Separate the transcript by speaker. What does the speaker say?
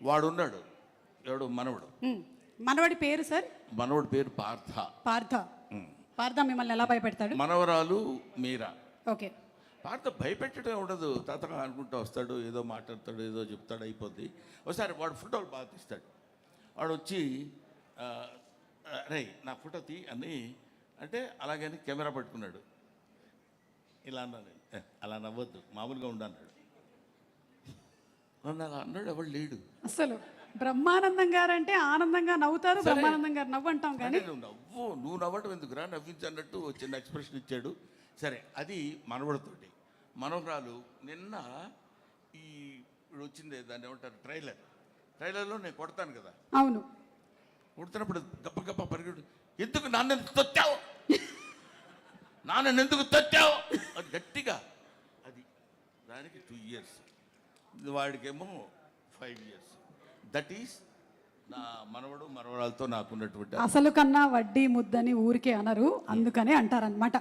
Speaker 1: వాడున్నాడు ఎవడు మనవడు.
Speaker 2: మనవడి పేరు సార్?
Speaker 1: మనవడి పేరు పార్థ.
Speaker 2: పార్థ. పార్థ మిమ్మల్ని ఎలా భయపెడతాడు?
Speaker 1: మనవరాలు మీరా.
Speaker 2: ఓకే.
Speaker 1: పార్థ భయపెట్టడం ఉండదు, తాతగా అనుకుంటూ వస్తాడు, ఏదో మాట్లాడతాడు, ఏదో చెప్తాడు, అయిపోద్ది. ఒకసారి వాడు ఫోటోలు బాగా తీస్తాడు. వాడు వచ్చి రే నా ఫోటో తీ అని అంటే అలాగని కెమెరా పట్టుకున్నాడు. ఇలా అన్నాడు, అలా నవ్వద్దు మామూలుగా ఉండన్నాడు. నన్ను అలా అన్నాడు, ఎవడు లేడు
Speaker 2: అసలు. బ్రహ్మానందం గారు అంటే ఆనందంగా నవ్వుతారు, బ్రహ్మానందం గారు నవ్వు అంటాం కానీ
Speaker 1: నువ్వు నవ్వడం ఎందుకురా, నవ్వించన్నట్టు చిన్న ఎక్స్ప్రెషన్ ఇచ్చాడు. సరే, అది మనవడితోటి. మనవరాలు నిన్న ఈ ఇప్పుడు వచ్చింది దాన్ని ఏమంటారు, ట్రైలర్లో నేను కొడతాను కదా.
Speaker 2: అవును.
Speaker 1: కొడుతున్నప్పుడు గప్ప గప్ప పరిగెడు, ఎందుకు నాన్న తొచ్చావు, నాన్న ఎందుకు తొచ్చావు అది గట్టిగా. అది దానికి 2 years, వాడికేమో 5 years. దట్ ఈస్ నా మనవడు మనవరాలతో నాకున్నటువంటి.
Speaker 2: అసలు కన్నా వడ్డీ ముద్దని ఊరికే అనరు, అందుకనే అంటారనమాట.